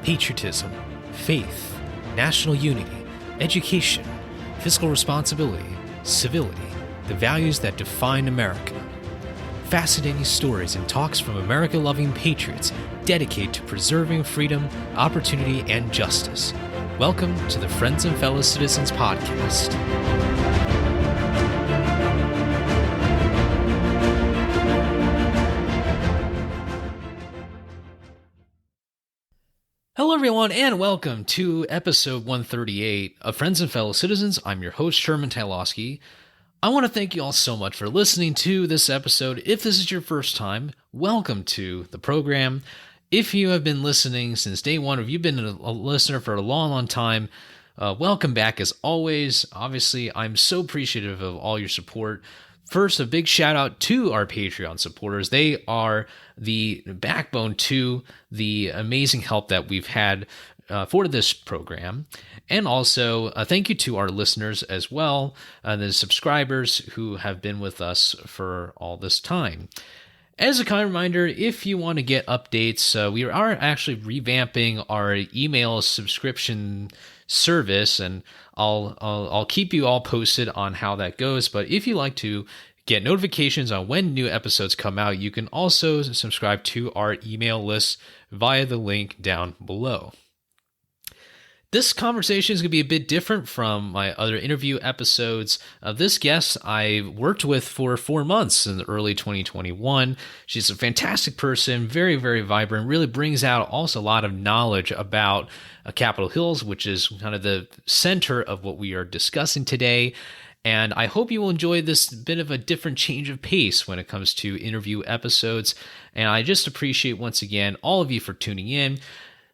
patriotism, faith, national unity, education, fiscal responsibility, civility, the values that define America. Fascinating stories and talks from America-loving patriots dedicated to preserving freedom, opportunity, and justice. Welcome to the Friends and Fellow Citizens podcast. Hello, everyone, and welcome to episode 138 of Friends and Fellow Citizens. I'm your host, Sherman. I want to thank you all so much for listening to this episode. If this is your first time, welcome to the program. If you have been listening since day one, or if you've been a listener for a long, long time, welcome back as always. Obviously, I'm so appreciative of all your support. First, a big shout out to our Patreon supporters. They are the backbone to the amazing help that we've had for this program. And also, thank you to our listeners as well, the subscribers who have been with us for all this time. As a kind reminder, if you want to get updates, we are actually revamping our email subscription service, and I'll keep you all posted on how that goes. But if you like to get notifications on when new episodes come out, you can also subscribe to our email list via the link down below. This conversation is going to be a bit different from my other interview episodes. This guest I worked with for 4 months in the early 2021. She's a fantastic person, very, very vibrant, really brings out also a lot of knowledge about Capitol Hills, which is kind of the center of what we are discussing today. And I hope you will enjoy this bit of a different change of pace when it comes to interview episodes. And I just appreciate, once again, all of you for tuning in.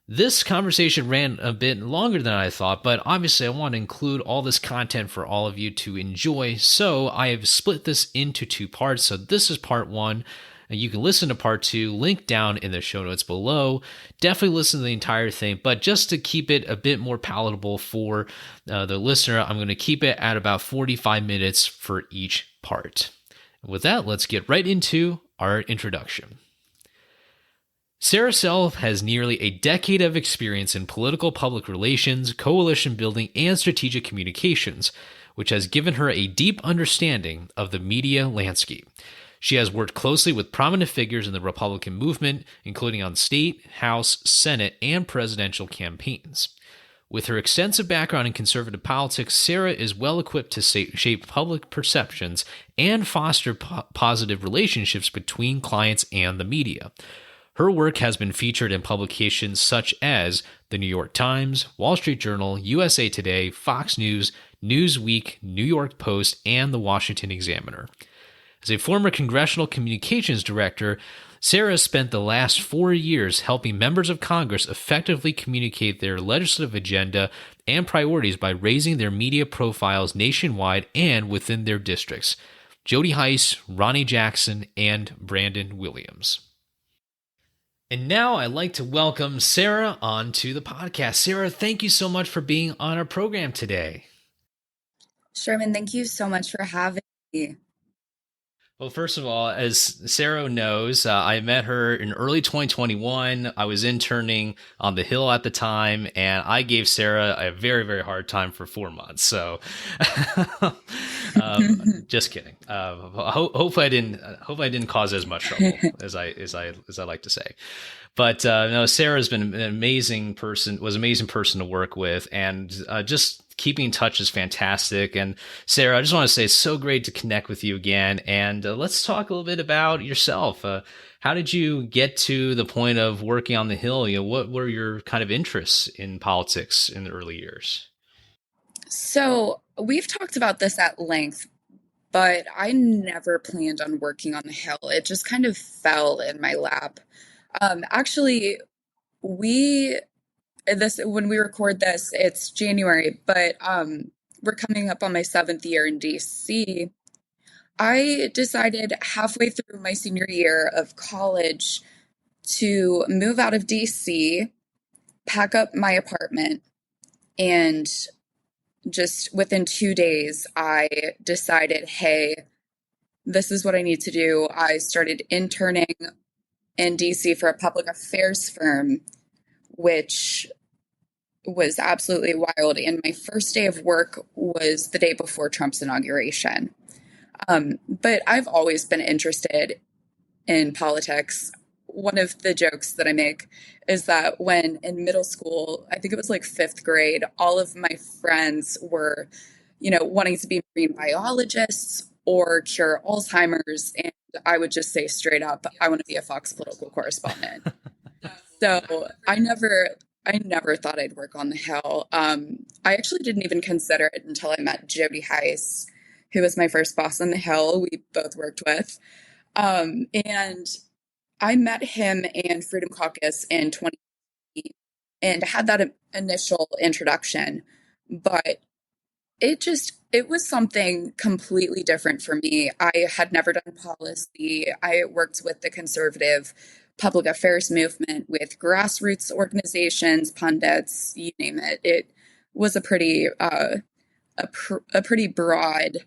This conversation ran a bit longer than I thought, but obviously I want to include all this content for all of you to enjoy. So I have split this into 2 parts. So this is part 1. And you can listen to part 2, link down in the show notes below. Definitely listen to the entire thing, but just to keep it a bit more palatable for the listener, I'm going to keep it at about 45 minutes for each part. With that, let's get right into our introduction. Sarah Selip has nearly a decade of experience in political public relations, coalition building, and strategic communications, which has given her a deep understanding of the media landscape. She has worked closely with prominent figures in the Republican movement, including on state, House, Senate, and presidential campaigns. With her extensive background in conservative politics, Sarah is well equipped to shape public perceptions and foster positive relationships between clients and the media. Her work has been featured in publications such as The New York Times, Wall Street Journal, USA Today, Fox News, Newsweek, New York Post, and The Washington Examiner. As a former congressional communications director, Sarah spent the last 4 years helping members of Congress effectively communicate their legislative agenda and priorities by raising their media profiles nationwide and within their districts. Jody Hice, Ronnie Jackson, and Brandon Williams. And now I'd like to welcome Sarah onto the podcast. Sarah, thank you so much for being on our program today. Sherman, thank you so much for having me. Well, first of all, as Sarah knows, I met her in early 2021. I was interning on the Hill at the time, and I gave Sarah a very, very hard time for 4 months. So, just kidding. Hope I didn't cause as much trouble as I like to say. But no, Sarah's been an amazing person. Was an amazing person to work with, and just keeping in touch is fantastic. And Sarah, I just want to say it's so great to connect with you again. And let's talk a little bit about yourself. How did you get to the point of working on the Hill? You know, what were your kind of interests in politics in the early years? So we've talked about this at length, but I never planned on working on the Hill. It just kind of fell in my lap. Actually, when we record this, it's January, but we're coming up on my 7th year in DC. I decided halfway through my senior year of college to move out of DC, pack up my apartment, and just within 2 days, I decided, hey, this is what I need to do. I started interning in DC for a public affairs firm which was absolutely wild. And my first day of work was the day before Trump's inauguration. But I've always been interested in politics. One of the jokes that I make is that when in middle school, I think it was like fifth grade, all of my friends were, wanting to be marine biologists or cure Alzheimer's. And I would just say straight up, I want to be a Fox political correspondent. So I never thought I'd work on the Hill. I actually didn't even consider it until I met Jody Hice, who was my first boss on the Hill. We both worked with. And I met him and Freedom Caucus in 2018 and had that initial introduction, but it was something completely different for me. I had never done policy. I worked with the conservative public affairs movement with grassroots organizations, pundits, you name it. It was a pretty broad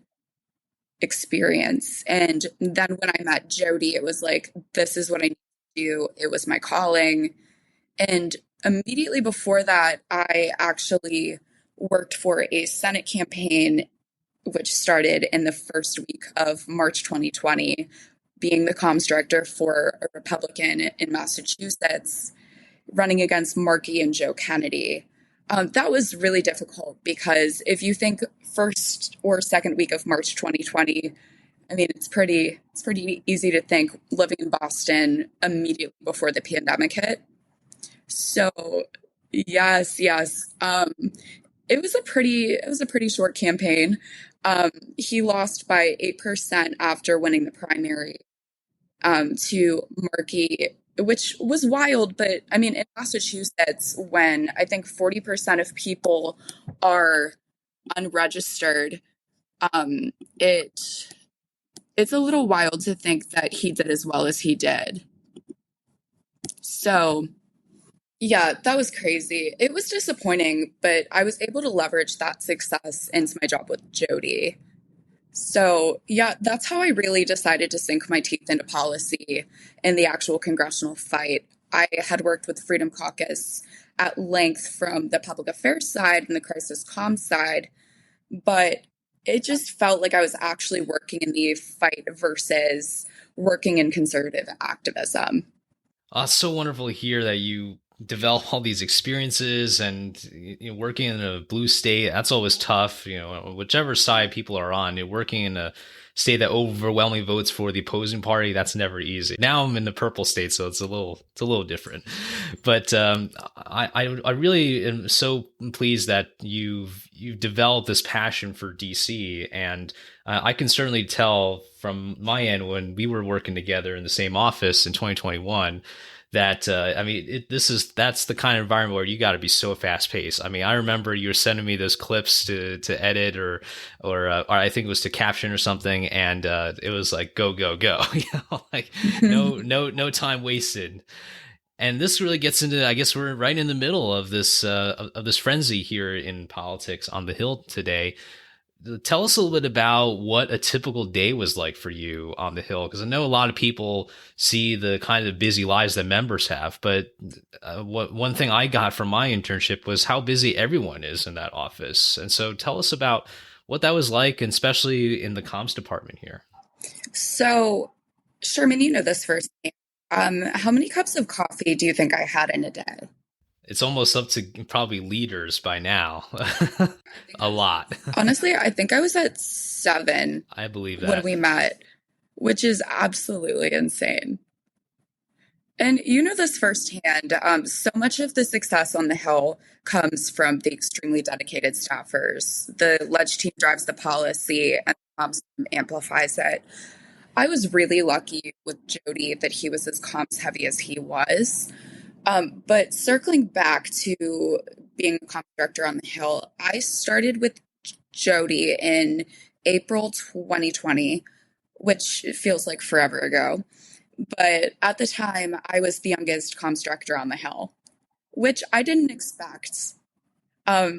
experience. And then when I met Jody, it was like, this is what I need to do. It was my calling. And immediately before that, I actually worked for a Senate campaign, which started in the first week of March 2020, being the comms director for a Republican in Massachusetts, running against Markey and Joe Kennedy. That was really difficult because if you think first or second week of March 2020, I mean, it's pretty easy to think living in Boston immediately before the pandemic hit. So yes. It was a pretty short campaign. He lost by 8% after winning the primary to Markey, which was wild. But I mean, in Massachusetts, when I think 40% of people are unregistered, it's a little wild to think that he did as well as he did. So yeah, that was crazy. It was disappointing, but I was able to leverage that success into my job with Jody. So, yeah, that's how I really decided to sink my teeth into policy in the actual congressional fight. I had worked with the Freedom Caucus at length from the public affairs side and the crisis comms side, but it just felt like I was actually working in the fight versus working in conservative activism. It's so wonderful to hear that you develop all these experiences and working in a blue state. That's always tough. Whichever side people are on, working in a state that overwhelmingly votes for the opposing party, that's never easy. Now I'm in the purple state, so it's a little different. But I really am so pleased that you've developed this passion for DC, and I can certainly tell from my end when we were working together in the same office in 2021 that I mean, that's the kind of environment where you got to be so fast paced. I mean, I remember you were sending me those clips to edit or I think it was to caption or something, and it was like go go go, like no time wasted. And this really gets into, I guess we're right in the middle of this frenzy here in politics on the Hill today. Tell us a little bit about what a typical day was like for you on the Hill, because I know a lot of people see the kind of busy lives that members have, but one thing I got from my internship was how busy everyone is in that office. And so tell us about what that was like, and especially in the comms department here. So, Sherman, you know this firsthand. How many cups of coffee do you think I had in a day? It's almost up to probably liters by now. A lot. Honestly, I think I was at 7 I believe when that. we met, which is absolutely insane. And you know this firsthand. So much of the success on the Hill comes from the extremely dedicated staffers. The ledge team drives the policy and the comms team amplifies it. I was really lucky with Jody that he was as comms heavy as he was. But circling back to being a comp director on the Hill, I started with Jody in April 2020, which feels like forever ago. But at the time, I was the youngest comms director on the Hill, which I didn't expect,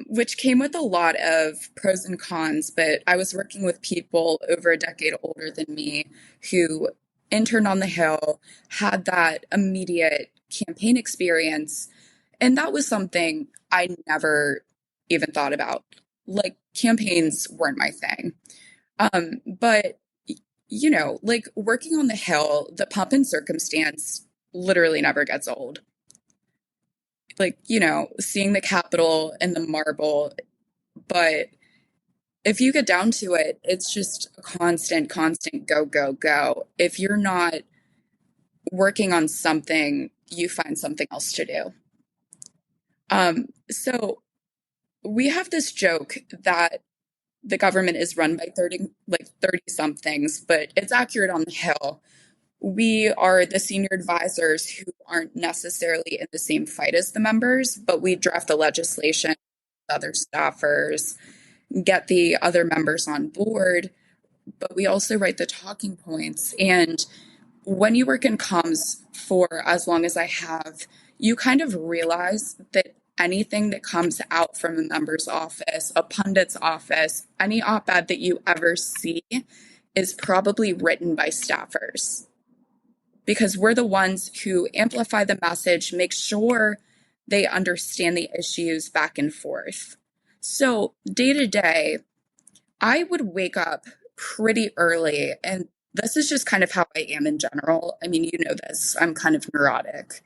which came with a lot of pros and cons. But I was working with people over a decade older than me who interned on the Hill, had that immediate campaign experience, And that was something I never even thought about. Like campaigns weren't my thing. But like working on the Hill, the pomp and circumstance literally never gets old. Like, seeing the Capitol and the marble, but if you get down to it, it's just a constant go, go, go. If you're not working on something, you find something else to do. So we have this joke that the government is run by 30 somethings, but it's accurate on the Hill. We are the senior advisors who aren't necessarily in the same fight as the members, but we draft the legislation, other staffers, get the other members on board, but we also write the talking points. And when you work in comms for as long as I have, you kind of realize that anything that comes out from a member's office, a pundit's office, any op-ed that you ever see is probably written by staffers, because we're the ones who amplify the message, make sure they understand the issues back and forth. So day to day, I would wake up pretty early, and this is just kind of how I am in general. I mean, you know this, I'm kind of neurotic.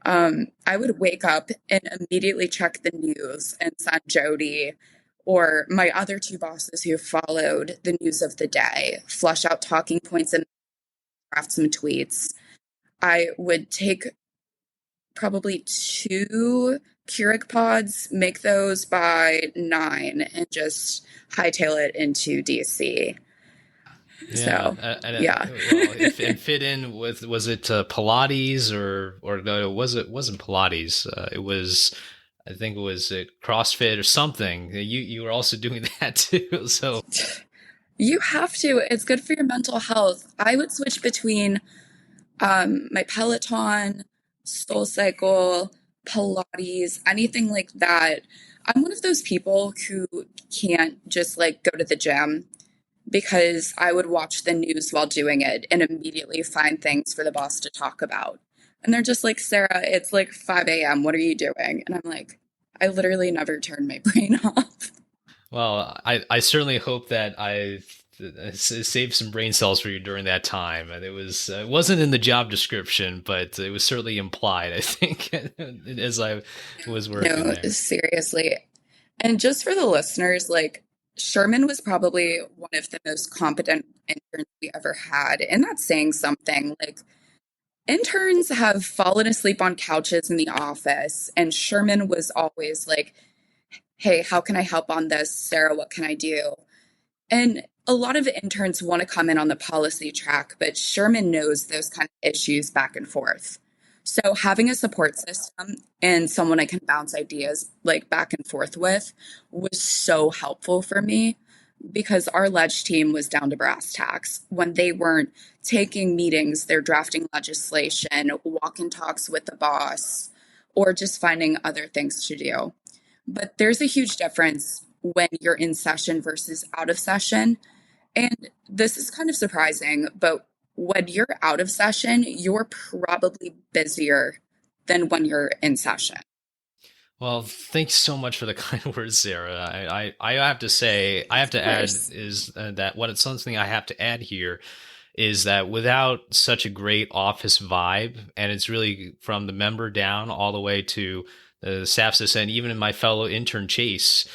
I would wake up and immediately check the news and send Jody or my other two bosses who followed the news of the day, flush out talking points and craft some tweets. I would take probably two Keurig pods, make those by 9, and just hightail it into DC. Yeah, So, yeah. well, and fit in with, was it Pilates or no, it wasn't Pilates. It was, I think it was CrossFit or something. You were also doing that too. So You have to. It's good for your mental health. I would switch between my Peloton, Soul Cycle, Pilates, anything like that. I'm one of those people who can't just like go to the gym, because I would watch the news while doing it and immediately find things for the boss to talk about. And they're just like, Sarah, it's like 5 a.m. What are you doing? And I'm like, I literally never turn my brain off. well, I certainly hope that I saved some brain cells for you during that time. And it wasn't in the job description, but it was certainly implied, I think, as I was working No, there. seriously. And just for the listeners, like Sherman was probably one of the most competent interns we ever had. And that's saying something. Like interns have fallen asleep on couches in the office, and Sherman was always like, hey, how can I help on this? Sarah, what can I do? And a lot of interns want to come in on the policy track, but Sherman knows those kind of issues back and forth. So having a support system and someone I can bounce ideas like back and forth with was so helpful for me, because our ledge team was down to brass tacks. When they weren't taking meetings, they're drafting legislation, walk and talks with the boss, or just finding other things to do. But there's a huge difference when you're in session versus out of session. And this is kind of surprising, but when you're out of session, you're probably busier than when you're in session. Well, thanks so much for the kind words, Sarah. I have to say, I have Of to add course. is that what it's something I have to add here is that without such a great office vibe, and it's really from the member down all the way to the staff assistant, even in my fellow intern Chase,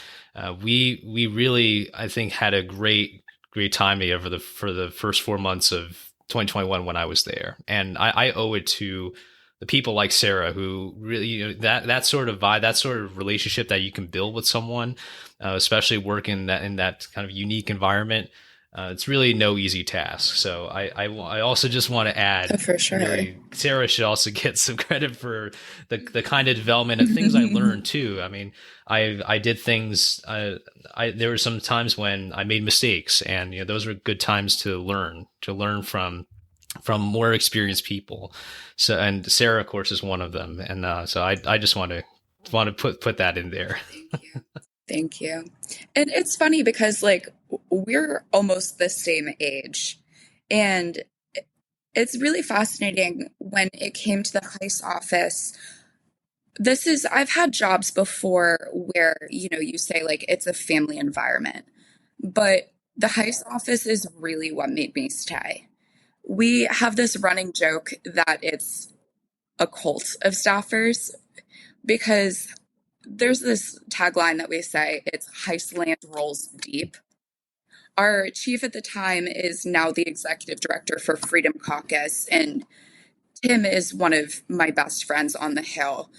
we really, I think, had a great time together for the first 4 months of 2021 when I was there, and I owe it to the people like Sarah who really, that sort of vibe, that sort of relationship that you can build with someone, especially working in that kind of unique environment. It's really no easy task. So I also just want to add, For sure. really, Sarah should also get some credit for the kind of development and things I learned too. I mean, I did things. There were some times when I made mistakes, and those were good times to learn from more experienced people. So, and Sarah, of course, is one of them. And so I just want to put that in there. Thank you. Thank you. And it's funny because like we're almost the same age. And it's really fascinating when it came to the Heist office. I've had jobs before where, you say like it's a family environment, but the Heist office is really what made me stay. We have this running joke that it's a cult of staffers because there's this tagline that we say it's Heistland rolls deep. Our chief at the time is now the executive director for Freedom Caucus, and Tim is one of my best friends on the Hill.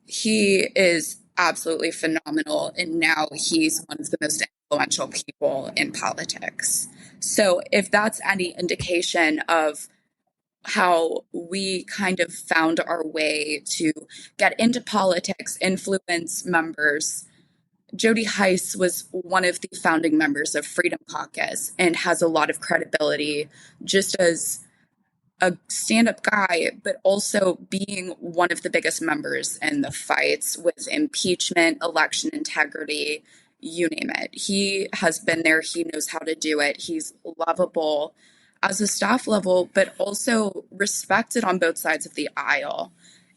He is absolutely phenomenal, and now he's one of the most influential people in politics. So, if that's any indication of how we kind of found our way to get into politics, influence members, Jody Hice was one of the founding members of Freedom Caucus and has a lot of credibility just as a stand-up guy, but also being one of the biggest members in the fights with impeachment, election integrity, you name it. He has been there. He knows how to do it. He's lovable as a staff level, but also respected on both sides of the aisle.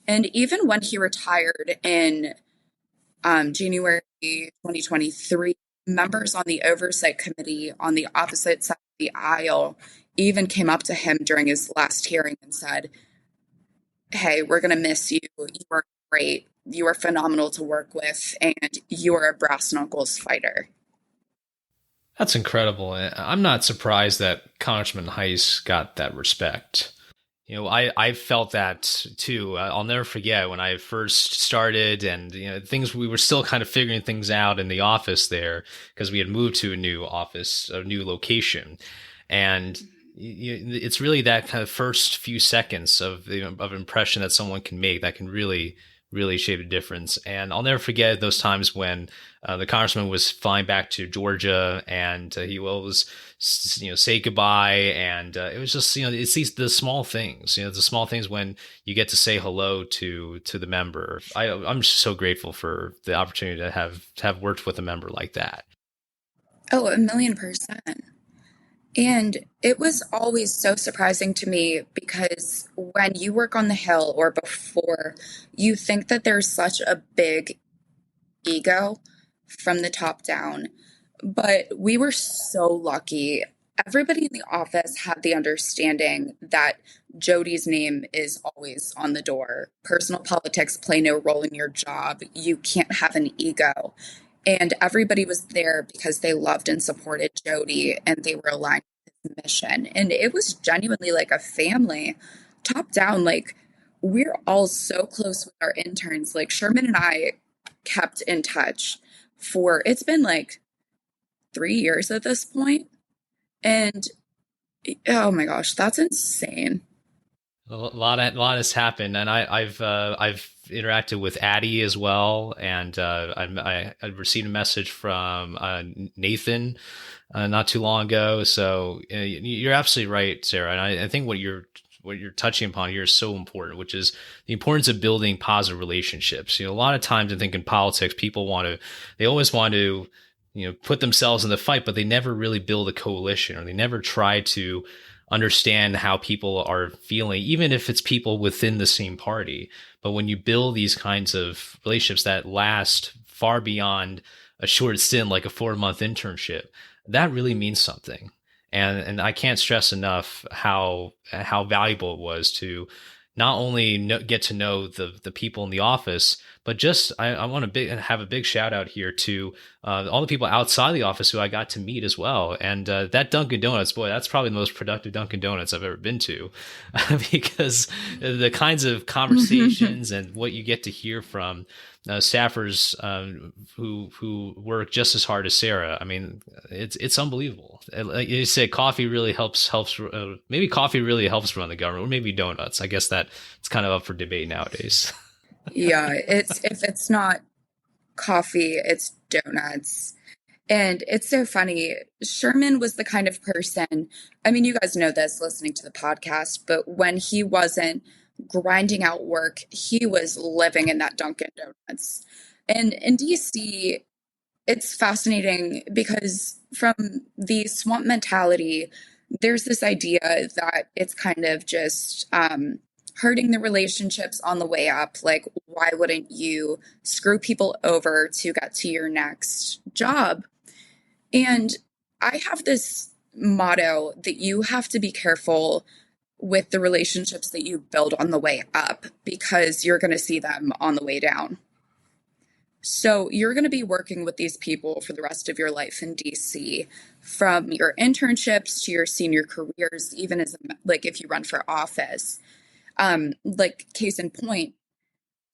And even when he retired in January 2023, members on the oversight committee on the opposite side of the aisle even came up to him during his last hearing and said, "Hey, we're going to miss you. You are great. You are phenomenal to work with, and you are a brass knuckles fighter." That's incredible. I'm not surprised that Congressman Heiss got that respect. I felt that too. I'll never forget when I first started, and things we were still kind of figuring things out in the office there because we had moved to a new office, a new location, and it's really that kind of first few seconds of impression that someone can make that can really shape a difference. And I'll never forget those times when the congressman was flying back to Georgia, and he was say goodbye, and it was just it's the small things, the small things when you get to say hello to the member. I'm just so grateful for the opportunity to have worked with a member like that. Oh, 1,000,000%. And it was always so surprising to me because when you work on the Hill or before, you think that there's such a big ego from the top down. But we were so lucky. Everybody in the office had the understanding that Jody's name is always on the door. Personal politics play no role in your job. You can't have an ego. And everybody was there because they loved and supported Jody and they were aligned with his mission. And it was genuinely like a family, top down. Like, we're all so close with our interns. Like, Sherman and I kept in touch for it's been like 3 years at this point. And oh my gosh, that's insane. A lot has happened, and I've interacted with Addie as well, and I received a message from Nathan not too long ago. So you're absolutely right, Sarah, and I think what you're touching upon here is so important, which is the importance of building positive relationships. A lot of times I think in politics, they always want to put themselves in the fight, but they never really build a coalition, or they never try to understand how people are feeling, even if it's people within the same party. But when you build these kinds of relationships that last far beyond a short stint, like a 4-month internship, that really means something. And I can't stress enough how valuable it was to not only get to know the people in the office, but just I want to have a big shout out here to all the people outside the office who I got to meet as well. And that Dunkin' Donuts, boy, that's probably the most productive Dunkin' Donuts I've ever been to, because the kinds of conversations and what you get to hear from staffers who work just as hard as Sarah. I mean, it's unbelievable. Like you say, coffee really helps. Maybe coffee really helps run the government, or maybe donuts. I guess that it's kind of up for debate nowadays. Yeah, it's if it's not coffee, it's donuts. And it's so funny. Sherman was the kind of person, I mean, you guys know this listening to the podcast, but when he wasn't grinding out work, he was living in that Dunkin' Donuts. And in DC, it's fascinating because from the swamp mentality, there's this idea that it's kind of just hurting the relationships on the way up. Like, why wouldn't you screw people over to get to your next job? And I have this motto that you have to be careful with the relationships that you build on the way up because you're going to see them on the way down. So you're going to be working with these people for the rest of your life in DC, from your internships to your senior careers, even as like if you run for office. Like case in point,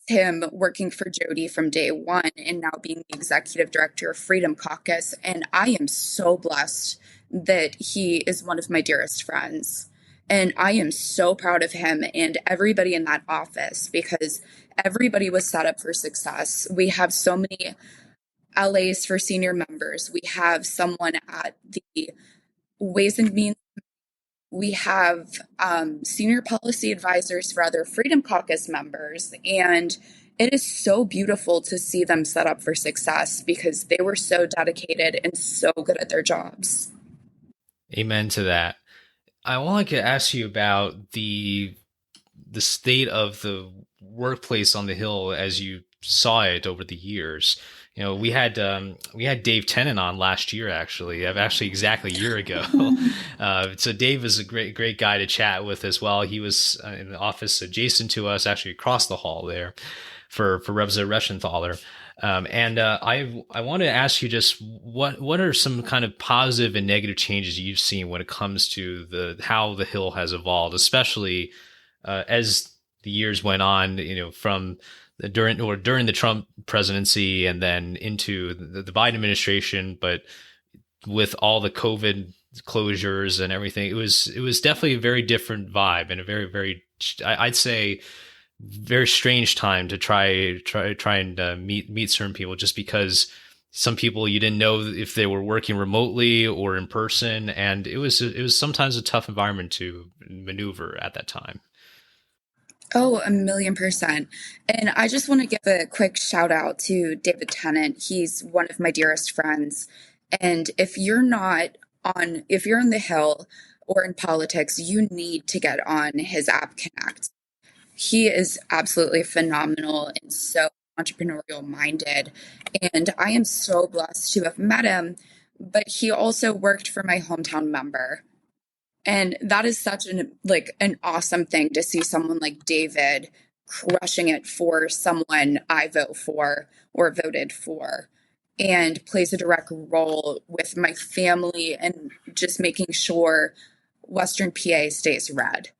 him working for Jody from day one and now being the executive director of Freedom Caucus. And I am so blessed that he is one of my dearest friends. And I am so proud of him and everybody in that office because everybody was set up for success. We have so many LAs for senior members. We have someone at the Ways and Means. We have senior policy advisors for other Freedom Caucus members. And it is so beautiful to see them set up for success because they were so dedicated and so good at their jobs. Amen to that. I want to ask you about the state of the workplace on the Hill as you saw it over the years. You know, we had Dave Tennant on last year, actually. Actually exactly a year ago. So Dave is a great guy to chat with as well. He was in the office adjacent to us, actually across the hall there, for Representative Reschenthaler. I want to ask you just what are some kind of positive and negative changes you've seen when it comes to how the Hill has evolved, especially as the years went on, you know, from during the Trump presidency and then into the Biden administration, but with all the COVID closures and everything, it was definitely a very different vibe and a very I'd say very strange time to try and meet certain people, just because some people you didn't know if they were working remotely or in person, and it was sometimes a tough environment to maneuver at that time. Oh, 1,000,000%. And I just want to give a quick shout out to David Tennant. He's one of my dearest friends. And if you're on the Hill or in politics, you need to get on his app Connect. He is absolutely phenomenal and so entrepreneurial minded. And I am so blessed to have met him. But he also worked for my hometown member. And that is such an awesome thing to see someone like David crushing it for someone I vote for or voted for, and plays a direct role with my family and just making sure Western PA stays red.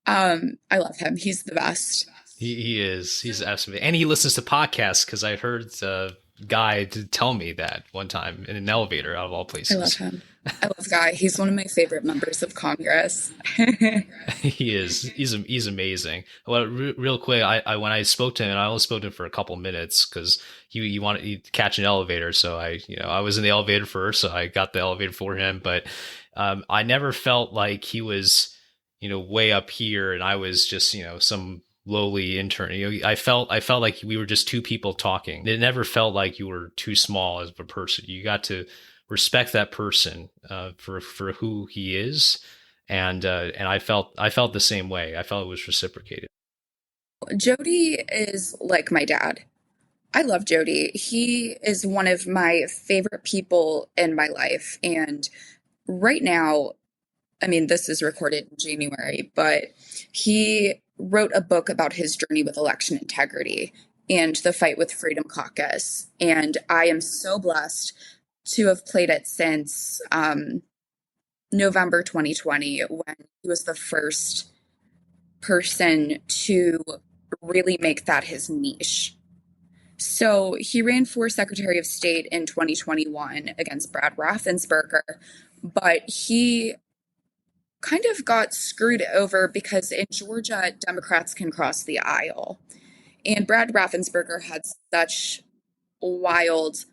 I love him. He's the best. He is. He's absolutely, and he listens to podcasts because I heard a guy to tell me that one time in an elevator, out of all I love places. him. I love Guy. He's one of my favorite members of Congress. He is. He's amazing. Well, real quick, I when I spoke to him, and I only spoke to him for a couple minutes because he wanted to catch an elevator. So I was in the elevator first, so I got the elevator for him. But I never felt like he was, way up here, and I was just, some lowly intern. I felt like we were just two people talking. It never felt like you were too small as a person. You got to respect that person for who he is, and I felt the same way. I felt it was reciprocated. Jody is like my dad. I love Jody. He is one of my favorite people in my life. And right now, I mean, this is recorded in January, but he wrote a book about his journey with election integrity and the fight with Freedom Caucus. And I am so blessed to have played it since November 2020, when he was the first person to really make that his niche. So he ran for Secretary of State in 2021 against Brad Raffensperger, but he kind of got screwed over because in Georgia, Democrats can cross the aisle. And Brad Raffensperger had such a wild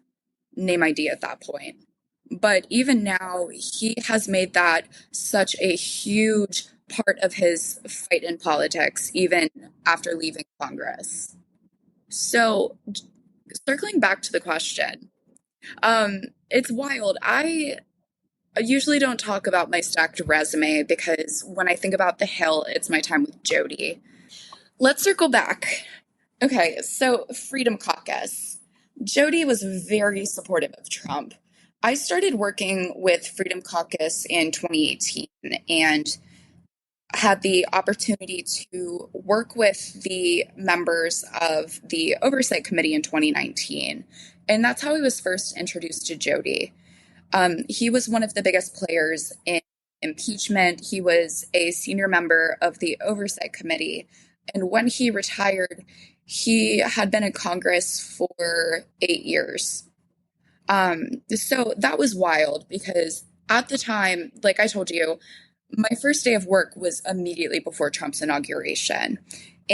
name ID at that point. But even now, he has made that such a huge part of his fight in politics, even after leaving Congress. So, circling back to the question, it's wild. I I usually don't talk about my stacked resume because when I think about the Hill, it's my time with Jody. Let's circle back. Okay, so Freedom Caucus. Jody was very supportive of Trump. I started working with Freedom Caucus in 2018 and had the opportunity to work with the members of the Oversight Committee in 2019. And that's how I was first introduced to Jody. He was one of the biggest players in impeachment. He was a senior member of the Oversight Committee. And when he retired, he had been in Congress for 8 years. So that was wild because at the time, like I told you, my first day of work was immediately before Trump's inauguration.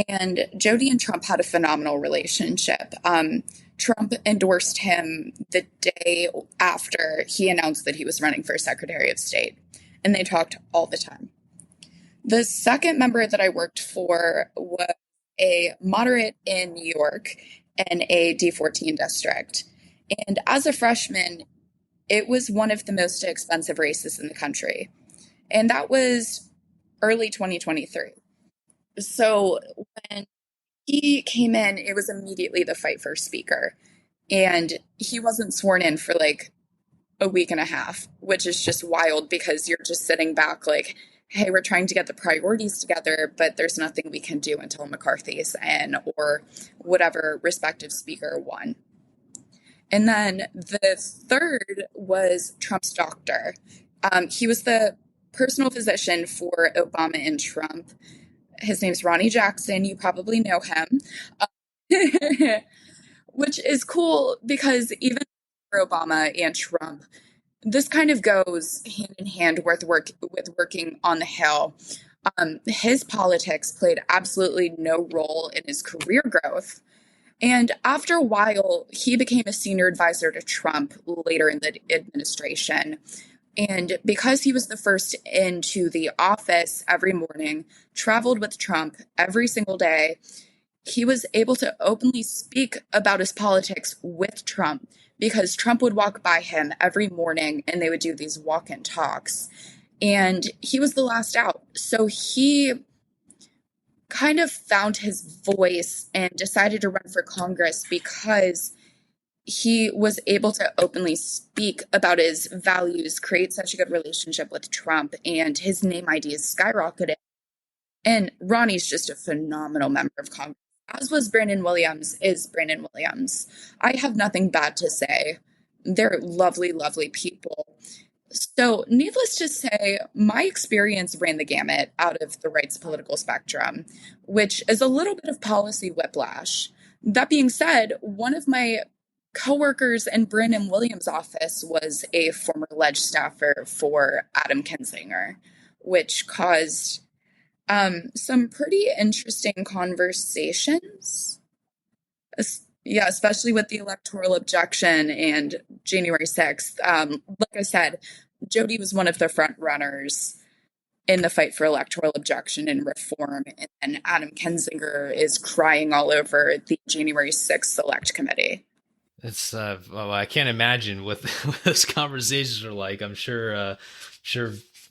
And Jody and Trump had a phenomenal relationship. Trump endorsed him the day after he announced that he was running for Secretary of State, and they talked all the time. The second member that I worked for was a moderate in New York in a D14 district. And as a freshman, it was one of the most expensive races in the country. And that was early 2023. So when he came in, it was immediately the fight for speaker. And he wasn't sworn in for like a week and a half, which is just wild because you're just sitting back like, hey, we're trying to get the priorities together, but there's nothing we can do until McCarthy's in or whatever respective speaker won. And then the third was Trump's doctor. He was the personal physician for Obama and Trump. His name's Ronnie Jackson. You probably know him, which is cool because even for Obama and Trump, this kind of goes hand in hand with working on the Hill. His politics played absolutely no role in his career growth. And after a while, he became a senior advisor to Trump later in the administration. And because he was the first into the office every morning, traveled with Trump every single day, he was able to openly speak about his politics with Trump because Trump would walk by him every morning and they would do these walk-in talks. And he was the last out. So he kind of found his voice and decided to run for Congress because he was able to openly speak about his values, create such a good relationship with Trump, and his name ID is skyrocketed. And Ronnie's just a phenomenal member of Congress, as was Brandon Williams, is Brandon Williams. I have nothing bad to say. They're lovely, lovely people. So, needless to say, my experience ran the gamut out of the right's political spectrum, which is a little bit of policy whiplash. That being said, one of my coworkers in Brandon Williams' office was a former ledge staffer for Adam Kinzinger, which caused some pretty interesting conversations. Yeah, especially with the electoral objection and January 6th. Like I said, Jody was one of the front runners in the fight for electoral objection and reform. And then Adam Kinzinger is crying all over the January 6th Select Committee. It's well, I can't imagine what those conversations are like. I'm sure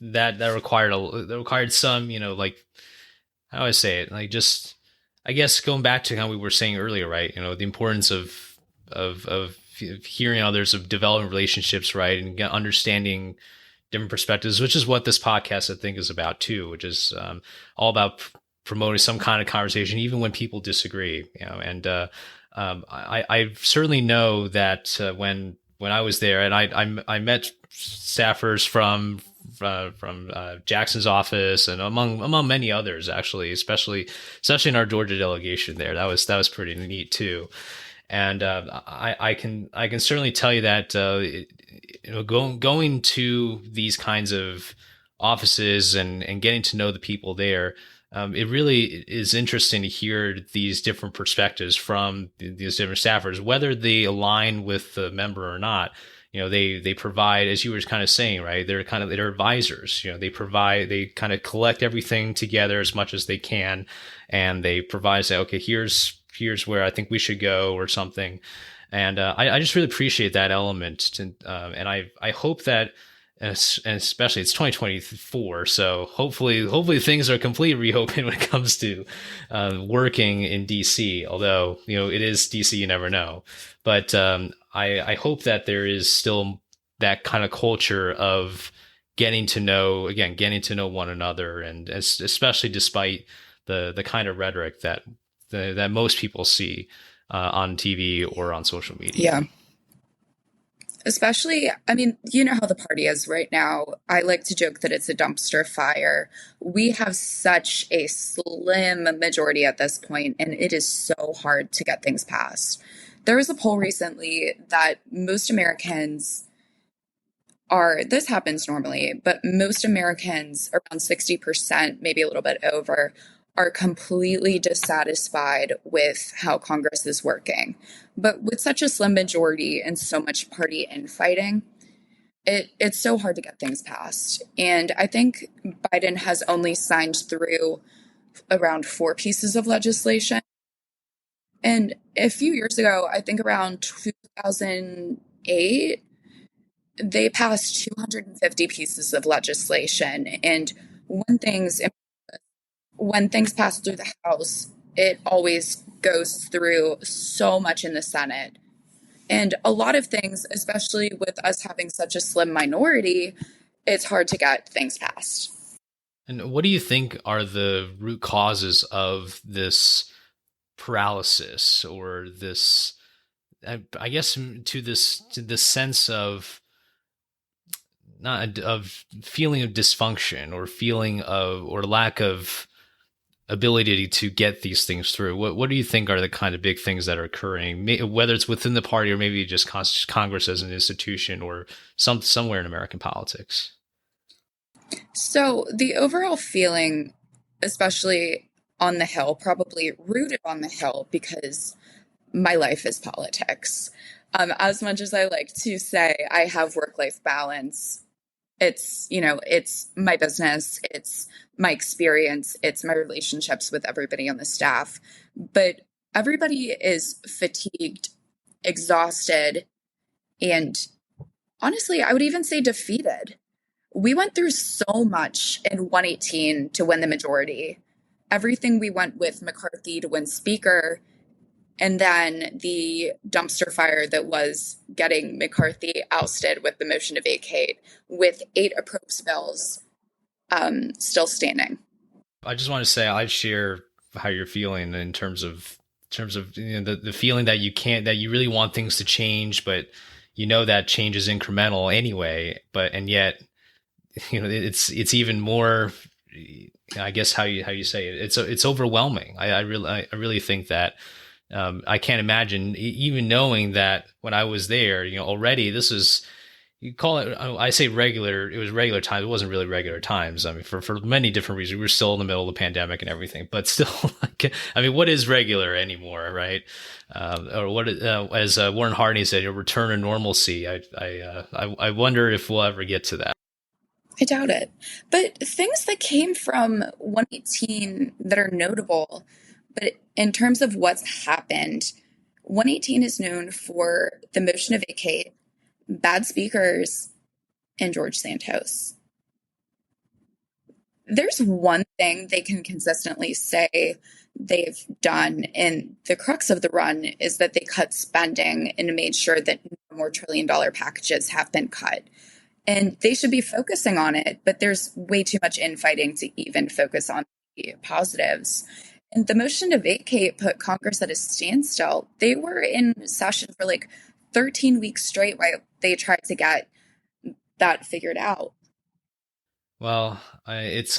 that required some, like, how do I say it? Like, just, I guess, going back to how we were saying earlier, right? The importance of hearing others, of developing relationships, right, and understanding different perspectives, which is what this podcast, I think, is about too, which is all about promoting some kind of conversation, even when people disagree. And I certainly know that when I was there, and I met staffers from Jackson's office and among many others, actually, especially in our Georgia delegation there. That was pretty neat too. And I can certainly tell you that going to these kinds of offices and getting to know the people there, it really is interesting to hear these different perspectives from these different staffers, whether they align with the member or not. They provide, as you were kind of saying, right? They're advisors. They kind of collect everything together as much as they can, and they provide, say, okay, here's where I think we should go, or something. And I just really appreciate that element. And I hope that and especially it's 2024, so hopefully things are completely reopened when it comes to working in DC. Although it is DC, you never know. But I hope that there is still that kind of culture of getting to know one another, and especially despite the kind of rhetoric that most people see on TV or on social media. Yeah. Especially, I mean, you know how the party is right now. I like to joke that it's a dumpster fire. We have such a slim majority at this point, and it is so hard to get things passed. There was a poll recently that most Americans this happens normally, but most Americans, around 60%, maybe a little bit over, are completely dissatisfied with how Congress is working. But with such a slim majority and so much party infighting, it's so hard to get things passed. And I think Biden has only signed through around 4 pieces of legislation. And a few years ago, I think around 2008, they passed 250 pieces of legislation. And when things pass through the House, it always goes through so much in the Senate. And a lot of things, especially with us having such a slim minority, it's hard to get things passed. And what do you think are the root causes of this paralysis, or this, I guess, to this sense of not of feeling of dysfunction, or feeling of, or lack of ability to get these things through? What do you think are the kind of big things that are occurring, whether it's within the party or maybe just Congress as an institution, or somewhere in American politics? So the overall feeling, especially on the Hill, probably rooted on the Hill because my life is politics. As much as I like to say I have work-life balance, it's my business, it's my experience, it's my relationships with everybody on the staff. But everybody is fatigued, exhausted, and honestly, I would even say defeated. We went through so much in 118 to win the majority. Everything we went with McCarthy to win Speaker, and then the dumpster fire that was getting McCarthy ousted with the motion to vacate, with 8 appropriate bills still standing. I just want to say I share how you're feeling in terms of the feeling that you really want things to change, but that change is incremental anyway. And yet, it's even more, I guess how you say it. It's overwhelming. I really think that. I can't imagine even knowing that when I was there, already this is, you call it, I say regular, it was regular times. It wasn't really regular times. I mean, for many different reasons, we were still in the middle of the pandemic and everything, but still, I mean, what is regular anymore? Right. Or what, as Warren Harding said, a return to normalcy. I wonder if we'll ever get to that. I doubt it. But things that came from 118 that are notable, but in terms of what's happened, 118 is known for the motion to vacate, bad speakers, and George Santos. There's one thing they can consistently say they've done, and the crux of the run is that they cut spending and made sure that no more trillion-dollar packages have been cut. And they should be focusing on it, but there's way too much infighting to even focus on the positives. And the motion to vacate put Congress at a standstill. They were in session for like 13 weeks straight while they tried to get that figured out. Well, it's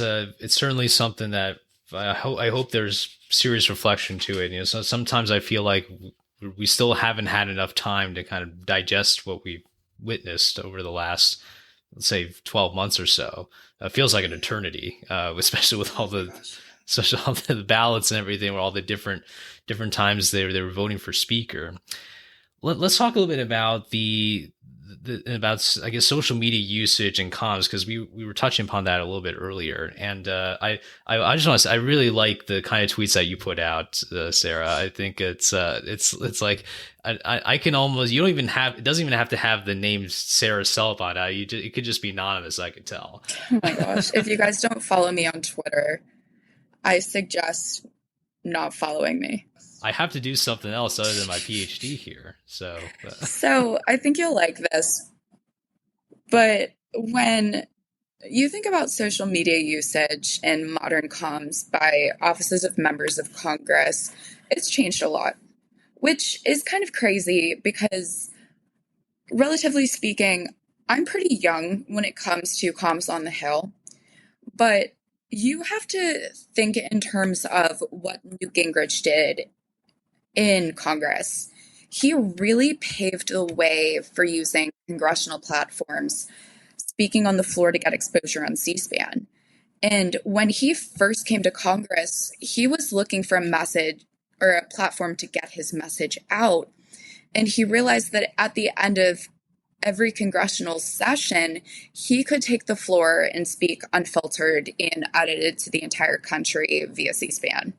certainly something that I hope there's serious reflection to it. So sometimes I feel like we still haven't had enough time to kind of digest what we witnessed over the last, let's say, 12 months or so. It feels like an eternity, especially with all the ballots and everything, where all the different times they were voting for speaker. Let's talk a little bit about the about, I guess, social media usage and comms, because we were touching upon that a little bit earlier. And I just want to say, I really like the kind of tweets that you put out, Sarah. I think it's like I can almost, you don't even have, it doesn't even have to have the name Sarah Selip on it. It could just be anonymous. I could tell. Oh my gosh. If you guys don't follow me on Twitter, I suggest not following me. I have to do something else other than my PhD here. So, So I think you'll like this. But when you think about social media usage in modern comms by offices of members of Congress, it's changed a lot, which is kind of crazy because, relatively speaking, I'm pretty young when it comes to comms on the Hill. But you have to think in terms of what Newt Gingrich did in Congress. He really paved the way for using congressional platforms, speaking on the floor to get exposure on C-SPAN. And when he first came to Congress, he was looking for a message or a platform to get his message out. And he realized that at the end of every congressional session, he could take the floor and speak unfiltered and edited to the entire country via C-SPAN.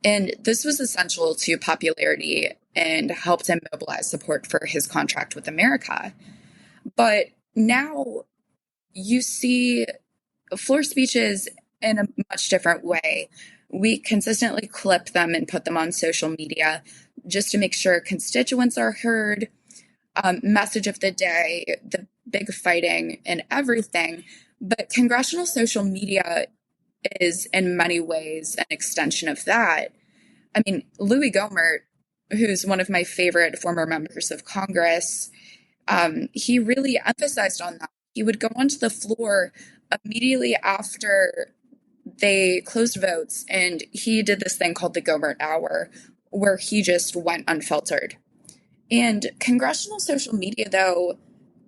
And this was essential to popularity and helped him mobilize support for his contract with America. But now you see floor speeches in a much different way. We consistently clip them and put them on social media just to make sure constituents are heard, message of the day, the big fighting and everything. But congressional social media is in many ways an extension of that. I mean, Louis Gohmert, who's one of my favorite former members of Congress, he really emphasized on that. He would go onto the floor immediately after they closed votes, and he did this thing called the Gohmert Hour, where he just went unfiltered. And congressional social media, though,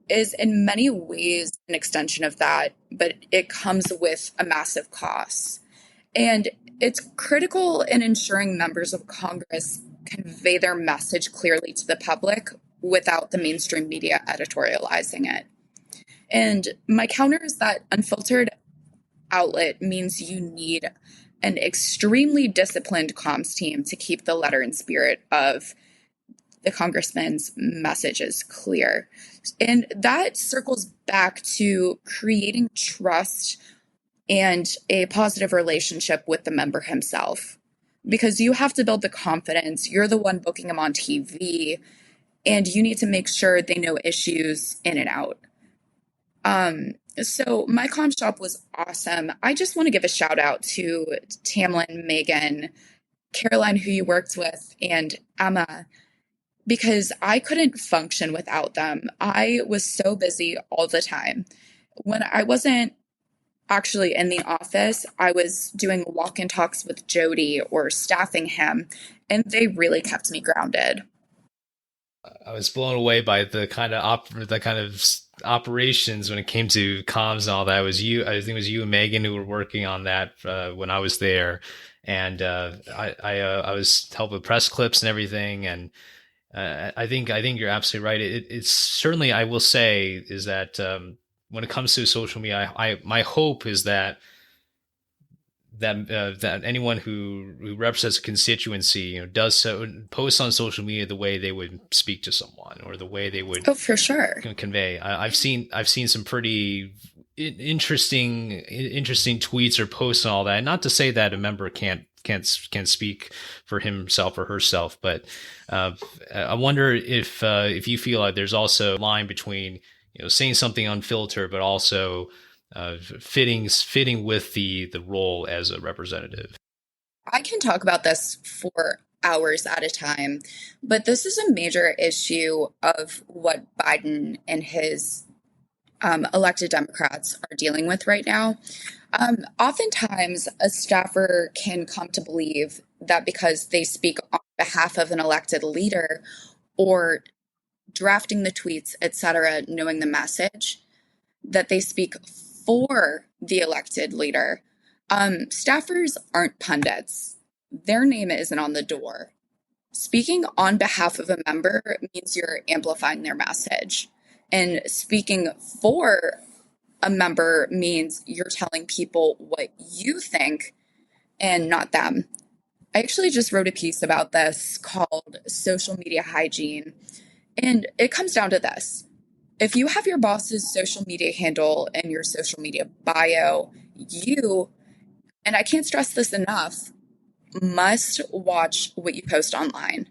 is in many ways an extension of that, but it comes with a massive cost. And it's critical in ensuring members of Congress convey their message clearly to the public without the mainstream media editorializing it. And my counter is that unfiltered outlet means you need an extremely disciplined comms team to keep the letter and spirit of the congressman's messages clear. And that circles back to creating trust and a positive relationship with the member himself. Because you have to build the confidence. You're the one booking them on TV, and you need to make sure they know issues in and out. So my comm shop was awesome. I just want to give a shout out to Tamlin, Megan, Caroline, who you worked with, and Emma, because I couldn't function without them. I was so busy all the time. When I wasn't actually in the office, I was doing walk-in talks with Jody or staffing him, and they really kept me grounded. I was blown away by the kind of operations when it came to comms and all that. It was you, I think it was you and Megan who were working on that when I was there, and I was helping with press clips and everything. And I think you're absolutely right. It's certainly, I will say, is that when it comes to social media, my hope is that that anyone who represents a constituency, does so, posts on social media the way they would speak to someone, or the way they would, Oh, for sure. Convey. I've seen some pretty interesting tweets or posts and all that. Not to say that a member can't speak for himself or herself, but I wonder if you feel like there's also a line between saying something unfiltered, but also fitting with the role as a representative. I can talk about this for hours at a time, but this is a major issue of what Biden and his elected Democrats are dealing with right now. Oftentimes, a staffer can come to believe that because they speak on behalf of an elected leader or drafting the tweets, etc., knowing the message, that they speak for the elected leader. Staffers aren't pundits. Their name isn't on the door. Speaking on behalf of a member means you're amplifying their message. And speaking for a member means you're telling people what you think and not them. I actually just wrote a piece about this called Social Media Hygiene. And it comes down to this. If you have your boss's social media handle in your social media bio, you, and I can't stress this enough, must watch what you post online.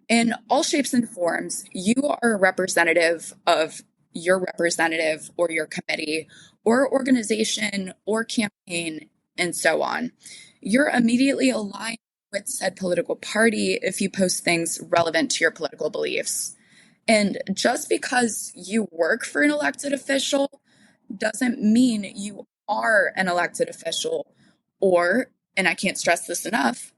In all shapes and forms, you are a representative of your representative or your committee or organization or campaign and so on. You're immediately aligned with said political party if you post things relevant to your political beliefs. And just because you work for an elected official doesn't mean you are an elected official or, and I can't stress this enough,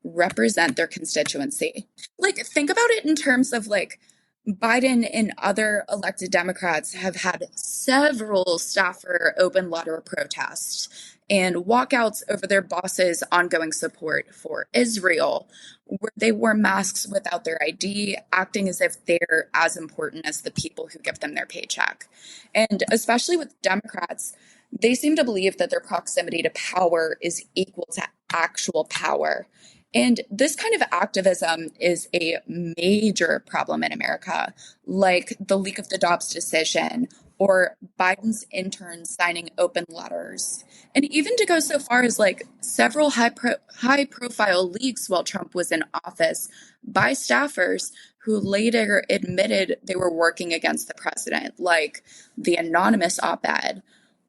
represent their constituency. Like, think about it in terms of like Biden and other elected Democrats have had several staffer open letter protests and walkouts over their boss's ongoing support for Israel, where they wore masks without their ID, acting as if they're as important as the people who give them their paycheck. And especially with Democrats, they seem to believe that their proximity to power is equal to actual power. And this kind of activism is a major problem in America, like the leak of the Dobbs decision or Biden's interns signing open letters. And even to go so far as like several high profile leaks while Trump was in office by staffers who later admitted they were working against the president, like the anonymous op-ed.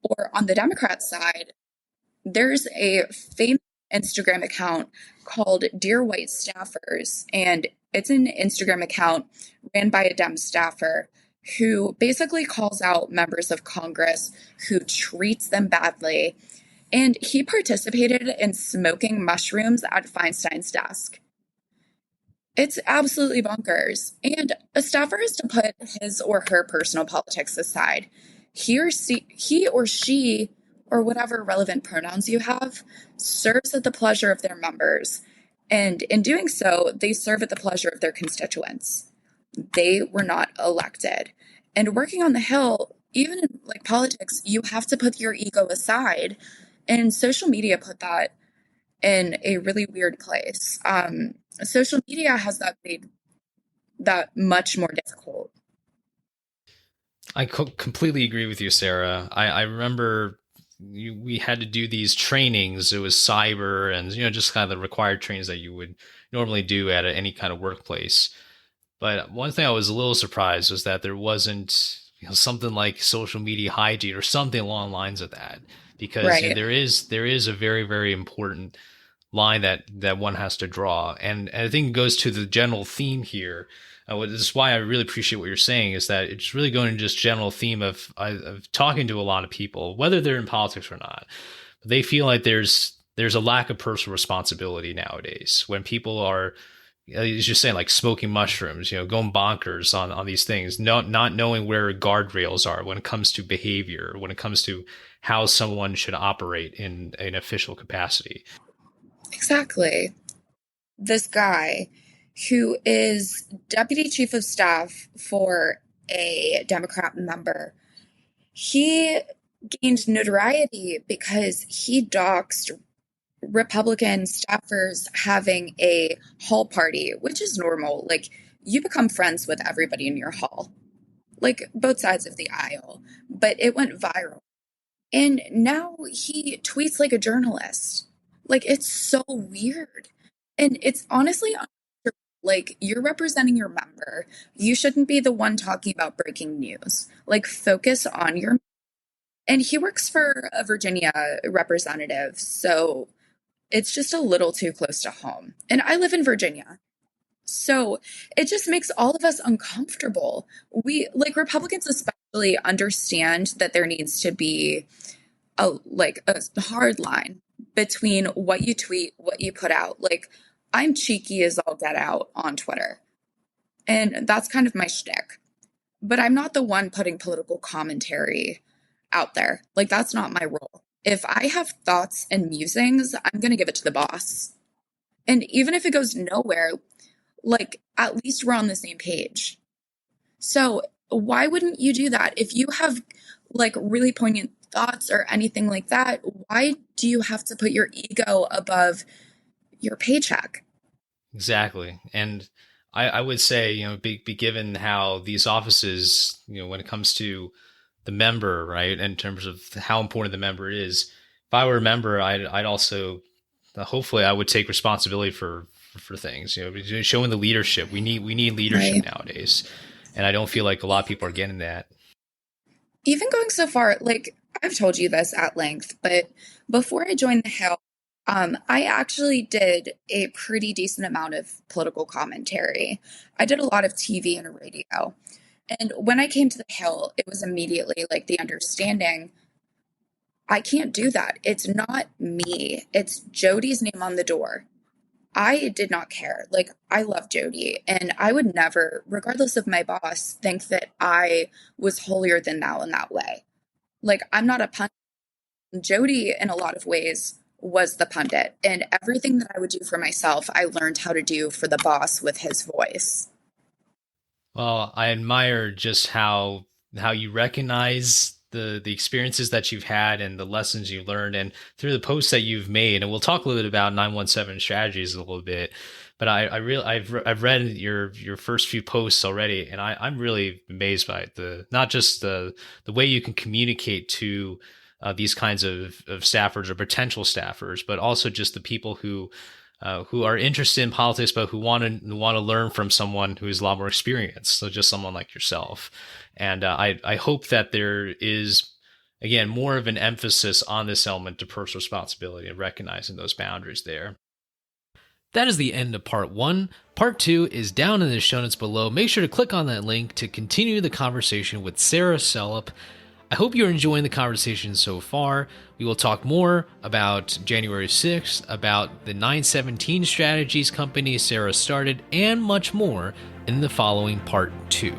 Or on the Democrat side, there's a famous Instagram account called Dear White Staffers, and it's an Instagram account ran by a Dem staffer who basically calls out members of Congress who treats them badly. And he participated in smoking mushrooms at Feinstein's desk. It's absolutely bonkers. And a staffer has to put his or her personal politics aside. He or she, or whatever relevant pronouns you have, serves at the pleasure of their members. And in doing so, they serve at the pleasure of their constituents. They were not elected. And working on the Hill, even in like politics, you have to put your ego aside. And social media put that in a really weird place. Social media has that made that much more difficult. I completely agree with you, Sarah. I remember we had to do these trainings. It was cyber and, just kind of the required trainings that you would normally do at any kind of workplace. But one thing I was a little surprised was that there wasn't, something like social media hygiene or something along the lines of that, because Right. there is a very, very important line that one has to draw, and I think it goes to the general theme here. This is why I really appreciate what you're saying, is that it's really going to just general theme of talking to a lot of people, whether they're in politics or not. They feel like there's a lack of personal responsibility nowadays when people are, as you're saying, like smoking mushrooms, going bonkers on these things, not knowing where guardrails are when it comes to behavior, when it comes to how someone should operate in an official capacity. Exactly. This guy who is deputy chief of staff for a Democrat member, he gained notoriety because he doxed Republican staffers having a hall party, which is normal. Like, you become friends with everybody in your hall, like both sides of the aisle, but it went viral. And now he tweets like a journalist. Like, it's so weird. And it's honestly like, you're representing your member. You shouldn't be the one talking about breaking news. Like, focus on your. And he works for a Virginia representative, so it's just a little too close to home. And I live in Virginia. So it just makes all of us uncomfortable. We, like Republicans especially, understand that there needs to be a hard line between what you tweet, what you put out. Like, I'm cheeky as all get out on Twitter. And that's kind of my shtick. But I'm not the one putting political commentary out there. Like, that's not my role. If I have thoughts and musings, I'm going to give it to the boss. And even if it goes nowhere, like, at least we're on the same page. So Why wouldn't you do that? If you have like really poignant thoughts or anything like that, why do you have to put your ego above your paycheck? Exactly. And I would say, be given how these offices, when it comes to the member, right, in terms of how important the member is, if I were a member, I'd also, hopefully I would take responsibility for things, showing the leadership. We need leadership Right. nowadays. And I don't feel like a lot of people are getting that. Even going so far, like I've told you this at length, but before I joined the Hill, I actually did a pretty decent amount of political commentary. I did a lot of TV and radio. And when I came to the Hill, it was immediately like the understanding I can't do that. It's not me, it's Jody's name on the door. I did not care. Like, I love Jody, and I would never, regardless of my boss, think that I was holier than thou in that way. Like, I'm not a pundit. Jody, in a lot of ways, was the pundit, and everything that I would do for myself, I learned how to do for the boss with his voice. Well, I admire just how you recognize the experiences that you've had and the lessons you've learned, and through the posts that you've made. And we'll talk a little bit about 917 strategies a little bit. But I've read your first few posts already, and I'm really amazed by it. Not just the way you can communicate to these kinds of staffers or potential staffers, but also just the people who are interested in politics, but who want to learn from someone who is a lot more experienced. So just someone like yourself. And I hope that there is, again, more of an emphasis on this element of personal responsibility and recognizing those boundaries there. That is the end of part 1. Part 2 is down in the show notes below. Make sure to click on that link to continue the conversation with Sarah Selip. I hope you're enjoying the conversation so far. We will talk more about January 6th, about the 917 strategies company Sarah started, and much more in the following part 2.